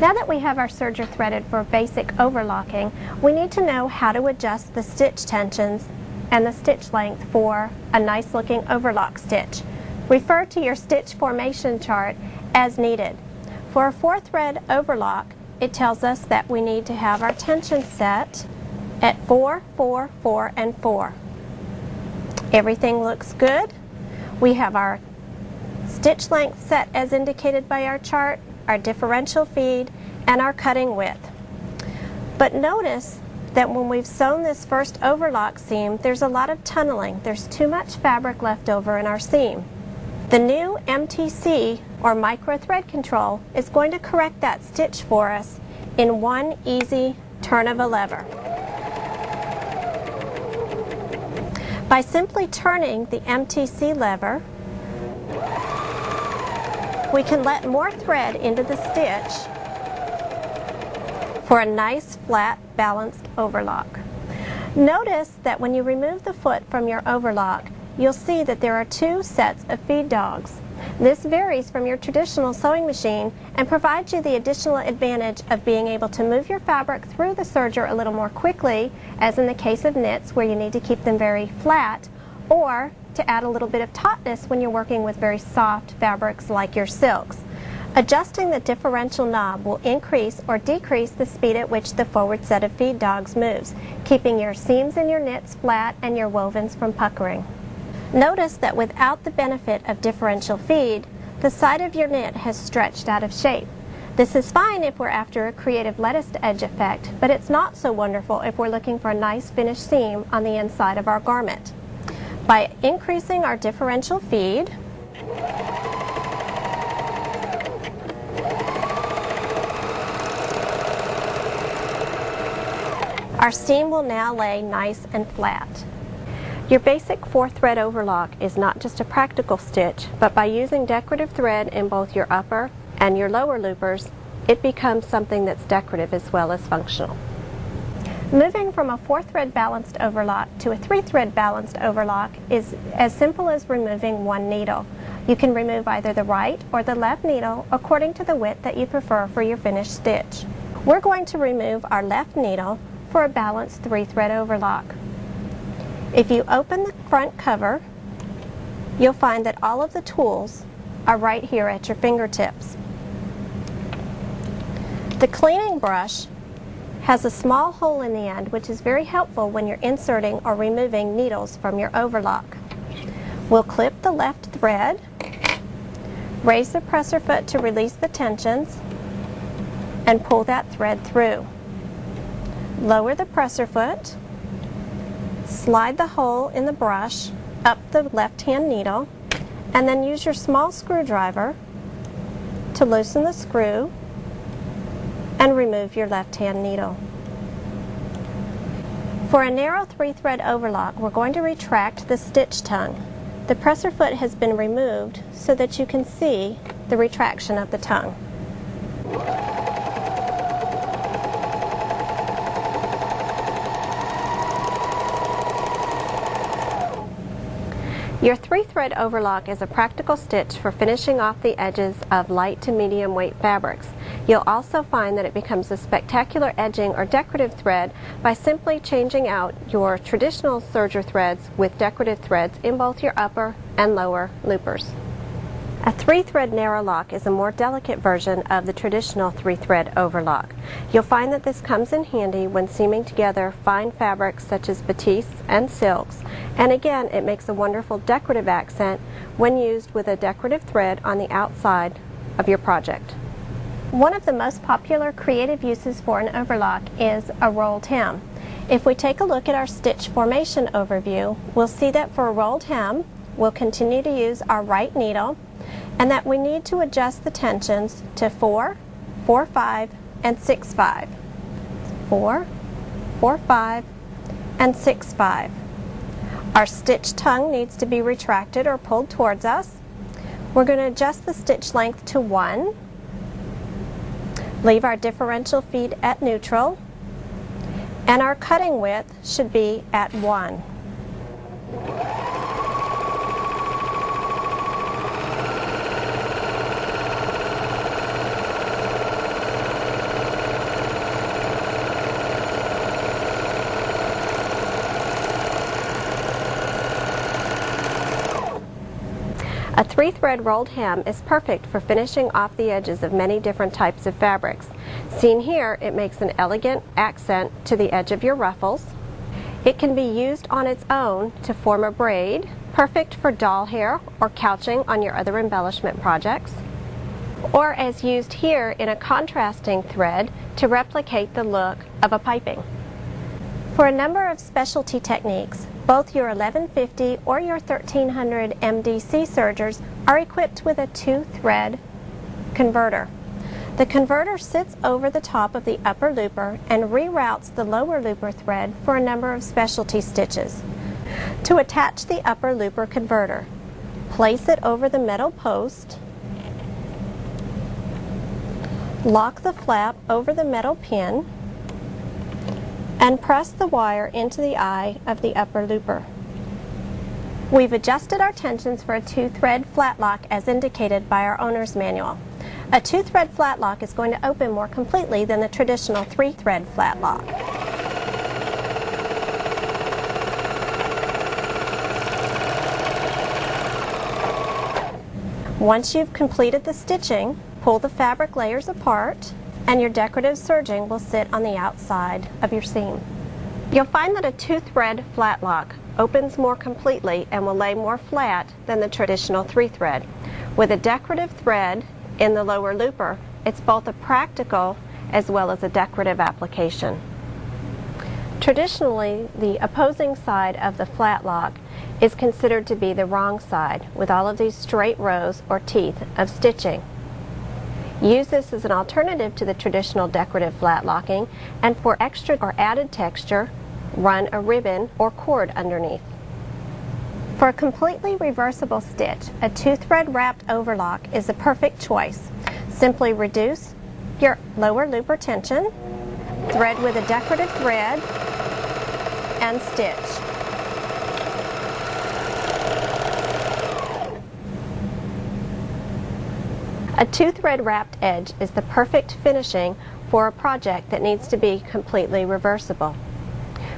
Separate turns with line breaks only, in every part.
Now that we have our serger threaded for basic overlocking, we need to know how to adjust the stitch tensions and the stitch length for a nice looking overlock stitch. Refer to your stitch formation chart as needed. For a 4-thread overlock, it tells us that we need to have our tension set at 4, 4, 4, and 4. Everything looks good. We have our stitch length set as indicated by our chart, our differential feed, and our cutting width. But notice that when we've sewn this first overlock seam, there's a lot of tunneling. There's too much fabric left over in our seam. The new MTC, or micro thread control, is going to correct that stitch for us in one easy turn of a lever. By simply turning the MTC lever, we can let more thread into the stitch for a nice, flat, balanced overlock. Notice that when you remove the foot from your overlock, you'll see that there are 2 sets of feed dogs. This varies from your traditional sewing machine and provides you the additional advantage of being able to move your fabric through the serger a little more quickly, as in the case of knits where you need to keep them very flat, or to add a little bit of tautness when you're working with very soft fabrics like your silks. Adjusting the differential knob will increase or decrease the speed at which the forward set of feed dogs moves, keeping your seams and your knits flat and your wovens from puckering. Notice that without the benefit of differential feed, the side of your knit has stretched out of shape. This is fine if we're after a creative lettuced edge effect, but it's not so wonderful if we're looking for a nice finished seam on the inside of our garment. By increasing our differential feed, our seam will now lay nice and flat. Your basic 4-thread overlock is not just a practical stitch, but by using decorative thread in both your upper and your lower loopers, it becomes something that's decorative as well as functional. Moving from a 4-thread balanced overlock to a 3-thread balanced overlock is as simple as removing one needle. You can remove either the right or the left needle according to the width that you prefer for your finished stitch. We're going to remove our left needle for a balanced 3-thread overlock. If you open the front cover, you'll find that all of the tools are right here at your fingertips. The cleaning brush has a small hole in the end, which is very helpful when you're inserting or removing needles from your overlock. We'll clip the left thread, raise the presser foot to release the tensions, and pull that thread through. Lower the presser foot, slide the hole in the brush up the left-hand needle, and then use your small screwdriver to loosen the screw and remove your left-hand needle. For a narrow 3-thread overlock, we're going to retract the stitch tongue. The presser foot has been removed so that you can see the retraction of the tongue. Your 3-thread overlock is a practical stitch for finishing off the edges of light to medium weight fabrics. You'll also find that it becomes a spectacular edging or decorative thread by simply changing out your traditional serger threads with decorative threads in both your upper and lower loopers. A 3-thread narrow lock is a more delicate version of the traditional 3-thread overlock. You'll find that this comes in handy when seaming together fine fabrics such as batiste and silks, and again it makes a wonderful decorative accent when used with a decorative thread on the outside of your project. One of the most popular creative uses for an overlock is a rolled hem. If we take a look at our stitch formation overview, we'll see that for a rolled hem, we'll continue to use our right needle, and that we need to adjust the tensions to 4, 4, 5, and 6, 5. 4, 4, 5, and 6, 5. Our stitch tongue needs to be retracted or pulled towards us. We're going to adjust the stitch length to 1, leave our differential feed at neutral, and our cutting width should be at 1. A 3-thread rolled hem is perfect for finishing off the edges of many different types of fabrics. Seen here, it makes an elegant accent to the edge of your ruffles. It can be used on its own to form a braid, perfect for doll hair or couching on your other embellishment projects, or as used here in a contrasting thread to replicate the look of a piping. For a number of specialty techniques, both your 1150 or your 1300 MDC sergers are equipped with a 2-thread converter. The converter sits over the top of the upper looper and reroutes the lower looper thread for a number of specialty stitches. To attach the upper looper converter, place it over the metal post, lock the flap over the metal pin, and press the wire into the eye of the upper looper. We've adjusted our tensions for a 2-thread flat lock as indicated by our owner's manual. A 2-thread flat lock is going to open more completely than the traditional 3-thread flat lock. Once you've completed the stitching, pull the fabric layers apart and your decorative serging will sit on the outside of your seam. You'll find that a 2-thread flat lock opens more completely and will lay more flat than the traditional 3-thread. With a decorative thread in the lower looper, it's both a practical as well as a decorative application. Traditionally, the opposing side of the flat lock is considered to be the wrong side, with all of these straight rows or teeth of stitching. Use this as an alternative to the traditional decorative flat locking, and for extra or added texture, run a ribbon or cord underneath. For a completely reversible stitch, a 2-thread wrapped overlock is a perfect choice. Simply reduce your lower looper tension, thread with a decorative thread, and stitch. A 2-thread wrapped edge is the perfect finishing for a project that needs to be completely reversible.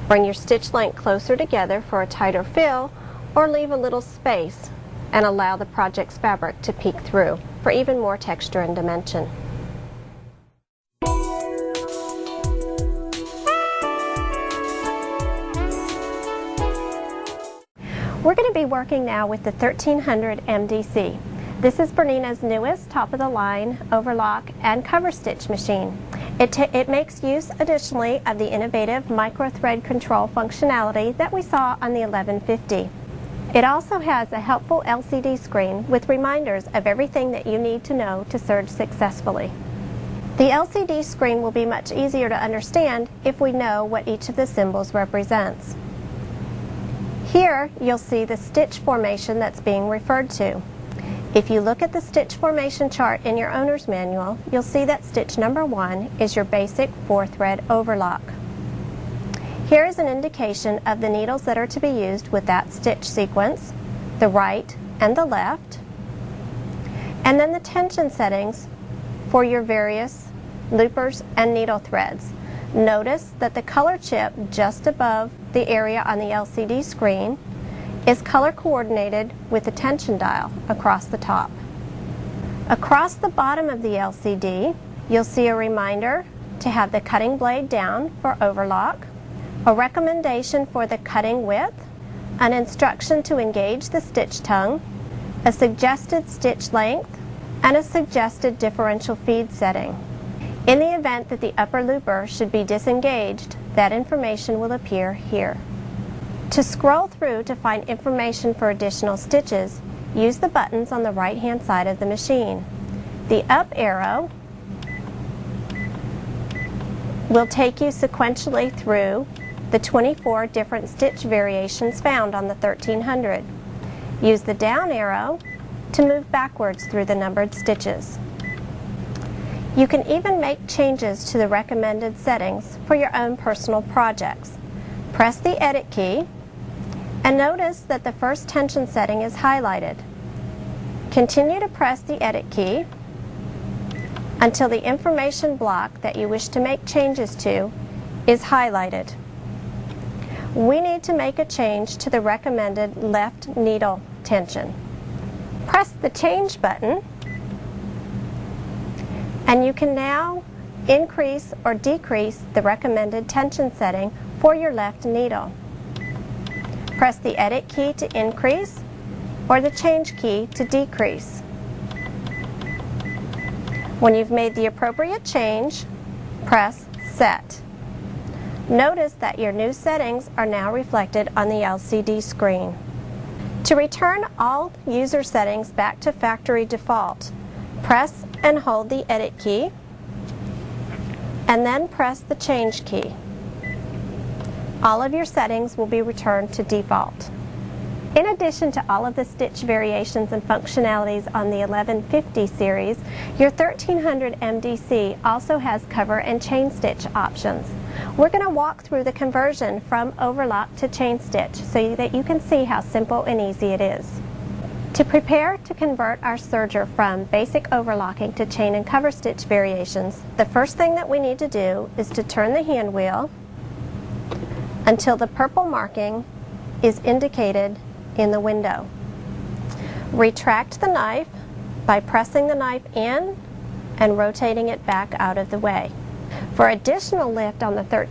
Bring your stitch length closer together for a tighter fill, or leave a little space and allow the project's fabric to peek through for even more texture and dimension. We're going to be working now with the 1300 MDC. This is Bernina's newest top-of-the-line overlock and cover stitch machine. It makes use additionally of the innovative micro-thread control functionality that we saw on the 1150. It also has a helpful LCD screen with reminders of everything that you need to know to serge successfully. The LCD screen will be much easier to understand if we know what each of the symbols represents. Here you'll see the stitch formation that's being referred to. If you look at the stitch formation chart in your owner's manual, you'll see that stitch number 1 is your basic 4-thread overlock. Here is an indication of the needles that are to be used with that stitch sequence, the right and the left, and then the tension settings for your various loopers and needle threads. Notice that the color chip just above the area on the LCD screen is color coordinated with the tension dial across the top. Across the bottom of the LCD, you'll see a reminder to have the cutting blade down for overlock, a recommendation for the cutting width, an instruction to engage the stitch tongue, a suggested stitch length, and a suggested differential feed setting. In the event that the upper looper should be disengaged, that information will appear here. To scroll through to find information for additional stitches, use the buttons on the right-hand side of the machine. The up arrow will take you sequentially through the 24 different stitch variations found on the 1300. Use the down arrow to move backwards through the numbered stitches. You can even make changes to the recommended settings for your own personal projects. Press the Edit key and notice that the first tension setting is highlighted. Continue to press the Edit key until the information block that you wish to make changes to is highlighted. We need to make a change to the recommended left needle tension. Press the change button, and you can now increase or decrease the recommended tension setting for your left needle. Press the edit key to increase or the change key to decrease. When you've made the appropriate change, press set. Notice that your new settings are now reflected on the LCD screen. To return all user settings back to factory default, press and hold the edit key, and then press the change key. All of your settings will be returned to default. In addition to all of the stitch variations and functionalities on the 1150 series, your 1300 MDC also has cover and chain stitch options. We're going to walk through the conversion from overlock to chain stitch so that you can see how simple and easy it is. To prepare to convert our serger from basic overlocking to chain and cover stitch variations, the first thing that we need to do is to turn the hand wheel until the purple marking is indicated in the window. Retract the knife by pressing the knife in and rotating it back out of the way. For additional lift on the 13